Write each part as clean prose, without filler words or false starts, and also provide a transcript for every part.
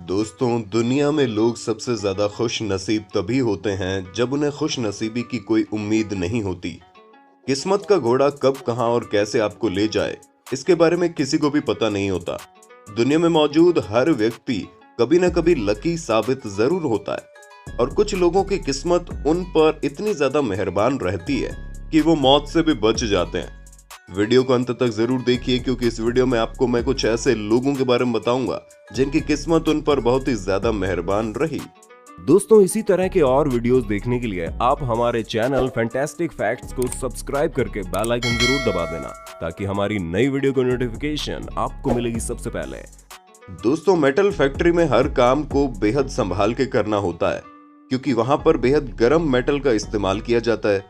दोस्तों, दुनिया में लोग सबसे ज्यादा खुश नसीब तभी होते हैं जब उन्हें खुश नसीबी की कोई उम्मीद नहीं होती। किस्मत का घोड़ा कब कहां और कैसे आपको ले जाए, इसके बारे में किसी को भी पता नहीं होता। दुनिया में मौजूद हर व्यक्ति कभी न कभी लकी साबित जरूर होता है और कुछ लोगों की किस्मत उन पर इतनी ज्यादा मेहरबान रहती है कि वो मौत से भी बच जाते हैं। वीडियो को अंत तक जरूर देखिए क्योंकि इस वीडियो में आपको मैं कुछ ऐसे लोगों के बारे में बताऊंगा जिनकी किस्मत उन पर बहुत ही ज्यादा मेहरबान रही। दोस्तों, इसी तरह के और वीडियोस देखने के लिए आप हमारे चैनल फैंटास्टिक फैक्ट्स को सब्सक्राइब करके बेल आइकन जरूर दबा देना ताकि हमारी नई वीडियो की नोटिफिकेशन आपको मिलेगी सबसे पहले। दोस्तों, मेटल फैक्ट्री में हर काम को बेहद संभाल के करना होता है क्योंकि वहां पर बेहद गर्म मेटल का इस्तेमाल किया जाता है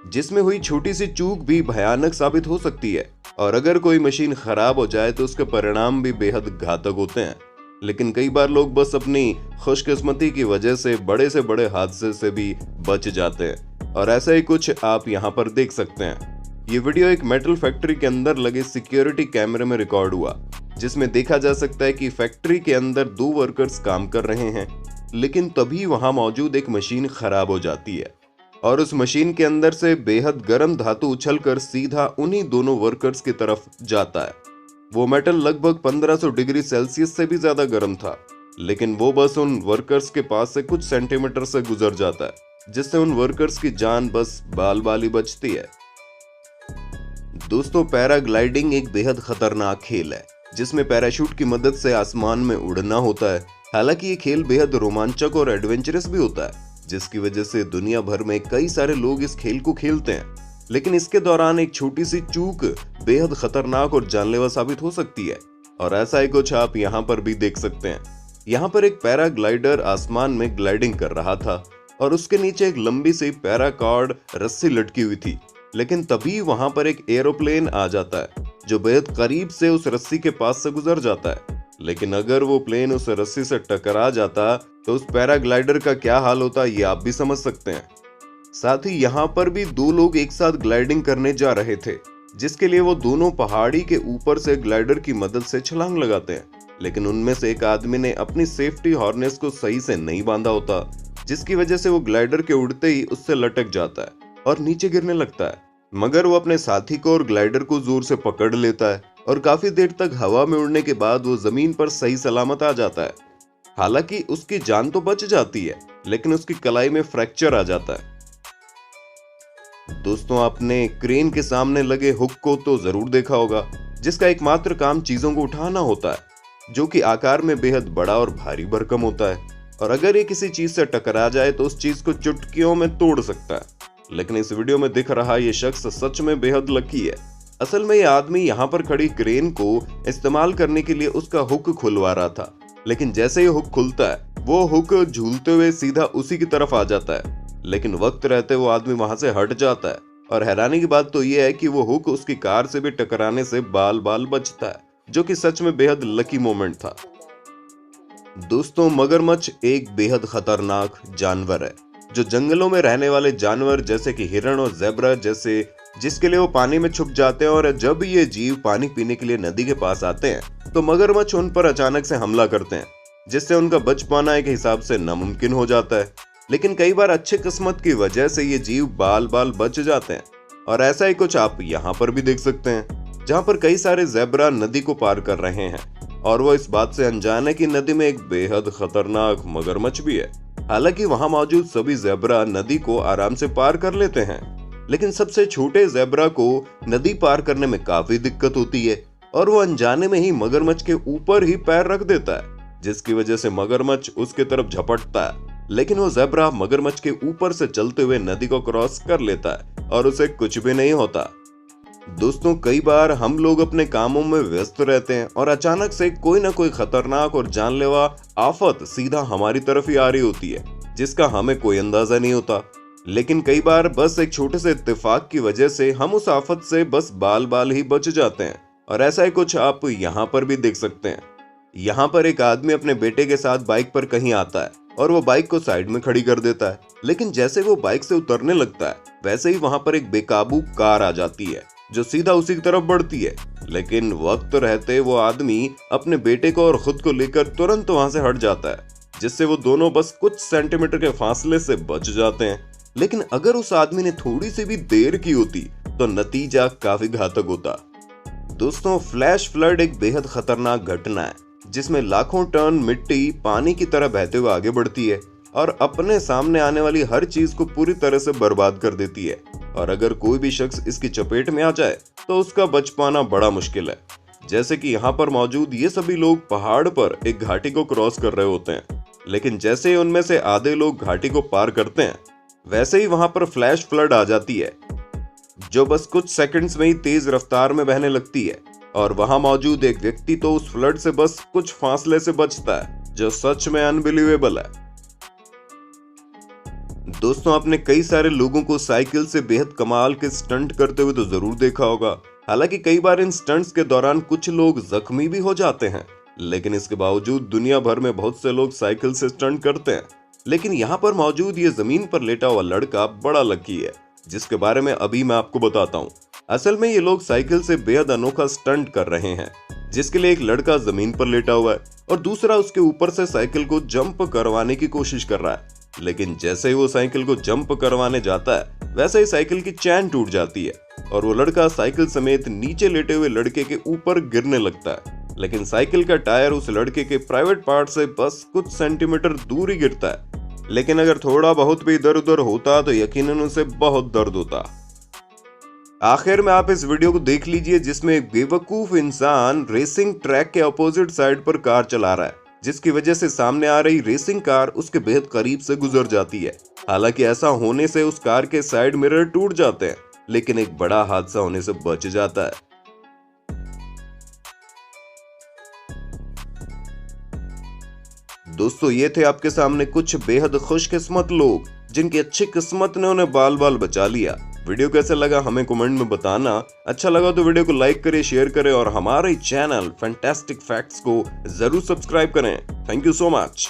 जिसमें हुई छोटी सी चूक भी भयानक साबित हो सकती है और अगर कोई मशीन खराब हो जाए तो उसके परिणाम भी बेहद घातक होते हैं। लेकिन कई बार लोग बस अपनी खुशकिस्मती की वजह से बड़े हादसे से भी बच जाते हैं और ऐसा ही कुछ आप यहाँ पर देख सकते हैं। ये वीडियो एक मेटल फैक्ट्री के अंदर लगे सिक्योरिटी कैमरे में रिकॉर्ड हुआ जिसमें देखा जा सकता है कि फैक्ट्री के अंदर 2 वर्कर्स काम कर रहे हैं, लेकिन तभी वहां मौजूद एक मशीन खराब हो जाती है और उस मशीन के अंदर से बेहद गर्म धातु उछलकर सीधा उन्हीं दोनों वर्कर्स की तरफ जाता है। वो मेटल लगभग 1500 डिग्री सेल्सियस से भी ज्यादा गर्म था, लेकिन वो बस उन वर्कर्स के पास से कुछ सेंटीमीटर से गुजर जाता है जिससे उन वर्कर्स की जान बस बाल बाल ही बचती है। दोस्तों, पैराग्लाइडिंग एक बेहद खतरनाक खेल है जिसमें पैराशूट की मदद से आसमान में उड़ना होता है। हालांकि ये खेल बेहद रोमांचक और एडवेंचरस भी होता है जिसकी वजह से दुनिया भर में कई सारे लोग इस खेल को खेलते हैं, लेकिन इसके दौरान एक छोटी सी चूक बेहद खतरनाक और जानलेवा साबित हो सकती है और ऐसा ही कुछ आप यहाँ पर भी देख सकते हैं। यहाँ पर एक पैराग्लाइडर आसमान में ग्लाइडिंग कर रहा था और उसके नीचे एक लंबी सी पैराकॉर्ड रस्सी लटकी हुई थी, लेकिन तभी वहां पर एक एरोप्लेन आ जाता है जो बेहद करीब से उस रस्सी के पास से गुजर जाता है। लेकिन अगर वो प्लेन उस रस्सी से टकरा जाता तो उस पैराग्लाइडर का क्या हाल होता ये आप भी समझ सकते हैं। साथ ही यहाँ पर भी 2 लोग एक साथ ग्लाइडिंग करने जा रहे थे जिसके लिए वो दोनों पहाड़ी के ऊपर से ग्लाइडर की मदद से छलांग लगाते हैं, लेकिन उनमें से एक आदमी ने अपनी सेफ्टी हार्नेस को सही से नहीं बांधा होता जिसकी वजह से वो ग्लाइडर के उड़ते ही उससे लटक जाता है और नीचे गिरने लगता है। मगर वो अपने साथी को और ग्लाइडर को जोर से पकड़ लेता है और काफी देर तक हवा में उड़ने के बाद वो जमीन पर सही सलामत आ जाता है। हालांकि उसकी जान तो बच जाती है, लेकिन उसकी कलाई में फ्रैक्चर आ जाता है। दोस्तों, आपने क्रेन के सामने लगे हुक को तो जरूर देखा होगा जिसका एकमात्र काम चीजों को उठाना होता है जो कि आकार में बेहद बड़ा और भारी भरकम होता है और अगर ये किसी चीज से टकरा जाए तो उस चीज को चुटकियों में तोड़ सकता है। लेकिन इस वीडियो में दिख रहा ये शख्स सच में बेहद लकी है। असल में ये आदमी यहाँ पर खड़ी क्रेन को इस्तेमाल करने के लिए उसका हुक खुलवा रहा था, लेकिन जैसे ही हुक खुलता है वो हुक झूलते हुए सीधा उसी की तरफ आ जाता है, लेकिन वक्त रहते वो आदमी वहां से हट जाता है और हैरानी की बात तो ये है कि वो हुक उसकी कार से भी टकराने से बाल बाल बचता है, जो कि सच में बेहद लकी मोमेंट था। दोस्तों, मगरमच्छ एक बेहद खतरनाक जानवर है जो जंगलों में रहने वाले जानवर जैसे कि हिरण और ज़ेब्रा जैसे जिसके लिए वो पानी में छुप जाते हैं और जब ये जीव पानी पीने के लिए नदी के पास आते हैं तो मगरमच्छ उन पर अचानक से हमला करते हैं जिससे उनका बच पाना एक हिसाब से नामुमकिन हो जाता है। लेकिन कई बार अच्छी किस्मत की वजह से ये जीव बाल बाल बच जाते हैं और ऐसा ही कुछ आप यहाँ पर भी देख सकते हैं जहाँ पर कई सारे ज़ेब्रा नदी को पार कर रहे हैं और वो इस बात से अनजान है कि नदी में एक बेहद खतरनाक मगरमच्छ भी है। हालांकि वहां मौजूद सभी ज़ेब्रा नदी को आराम से पार कर लेते हैं, लेकिन सबसे छोटे ज़ेब्रा को नदी पार करने में काफी दिक्कत होती है और वो अनजाने में ही मगरमच्छ के ऊपर ही पैर रख देता है जिसकी वजह से मगरमच्छ उसके तरफ झपटता है, लेकिन वो ज़ेब्रा मगरमच्छ के ऊपर से चलते हुए नदी को क्रॉस कर लेता है और उसे कुछ भी नहीं होता। दोस्तों, कई बार हम लोग अपने कामों में व्यस्त रहते हैं और अचानक से कोई ना कोई खतरनाक और जानलेवा आफत सीधा हमारी तरफ ही आ रही होती है जिसका हमें कोई अंदाजा नहीं होता, लेकिन कई बार बस एक छोटे से इत्तेफाक की वजह से हम उस आफत से बस बाल बाल ही बच जाते हैं और ऐसा ही कुछ आप यहाँ पर भी देख सकते हैं। यहाँ पर एक आदमी अपने बेटे के साथ बाइक पर कहीं आता है और वो बाइक को साइड में खड़ी कर देता है, लेकिन जैसे वो बाइक से उतरने लगता है वैसे ही वहां पर एक बेकाबू कार आ जाती है जो सीधा उसी की तरफ बढ़ती है लेकिन वक्त रहते वो आदमी अपने बेटे को और खुद को लेकर तुरंत वहां से हट जाता है, जिससे वो दोनों बस कुछ सेंटीमीटर के फासले से बच जाते हैं। लेकिन अगर उस आदमी ने थोड़ी सी भी देर की होती तो नतीजा काफी घातक होता। दोस्तों, फ्लैश फ्लड एक बेहद खतरनाक घटना है जिसमें लाखों टन मिट्टी पानी की तरह बहते हुए आगे बढ़ती है और अपने सामने आने वाली हर चीज को पूरी तरह से बर्बाद कर देती है। और अगर कोई भी शख्स इसकी चपेट में आ जाए तो उसका बच पाना बड़ा मुश्किल है। जैसे कि यहाँ पर मौजूद ये सभी लोग पहाड़ पर एक घाटी को क्रॉस कर रहे होते हैं, लेकिन जैसे ही उनमें से आधे लोग घाटी को पार करते हैं वैसे ही वहां पर फ्लैश फ्लड आ जाती है, जो बस कुछ सेकंड्स में ही तेज रफ्तार में बहने लगती है। और वहां मौजूद एक व्यक्ति तो उस फ्लड से बस कुछ फासले से बचता है, जो सच में अनबिलीवेबल है। दोस्तों, आपने कई सारे लोगों को साइकिल से बेहद कमाल के स्टंट करते हुए तो जरूर देखा होगा। हालांकि कई बार इन स्टंट्स के दौरान कुछ लोग जख्मी भी हो जाते हैं, लेकिन इसके बावजूद दुनिया भर में बहुत से लोग साइकिल से स्टंट करते हैं। लेकिन यहाँ पर मौजूद ये जमीन पर लेटा हुआ लड़का बड़ा लकी है, जिसके बारे में अभी मैं आपको बताता हूँ। असल में ये लोग साइकिल से बेहद अनोखा स्टंट कर रहे हैं, जिसके लिए एक लड़का जमीन पर लेटा हुआ है और दूसरा उसके ऊपर से साइकिल को जंप करवाने की कोशिश कर रहा है। लेकिन जैसे ही वो साइकिल को जंप करवाने जाता है वैसे ही साइकिल की चैन टूट जाती है और वो लड़का साइकिल समेत नीचे लेटे हुए लड़के के ऊपर गिरने लगता है। लेकिन साइकिल का टायर उस लड़के के प्राइवेट पार्ट से बस कुछ सेंटीमीटर दूर ही गिरता है। लेकिन अगर थोड़ा बहुत भी इधर उधर होता तो यकीनन उसे बहुत दर्द होता। आखिर में आप इस वीडियो को देख लीजिए, जिसमें एक बेवकूफ इंसान रेसिंग ट्रैक के अपोजिट साइड पर कार चला रहा है, जिसकी वजह से सामने आ रही रेसिंग कार उसके बेहद करीब से गुजर जाती है। हालांकि ऐसा होने से उस कार के साइड मिरर टूट जाते हैं, लेकिन एक बड़ा हादसा होने से बच जाता है। दोस्तों, ये थे आपके सामने कुछ बेहद खुशकिस्मत लोग जिनकी अच्छी किस्मत ने उन्हें बाल बाल बचा लिया। वीडियो कैसा लगा हमें कमेंट में बताना। अच्छा लगा तो वीडियो को लाइक करें, शेयर करें और हमारे चैनल फैंटास्टिक फैक्ट्स को जरूर सब्सक्राइब करें। Thank you so much.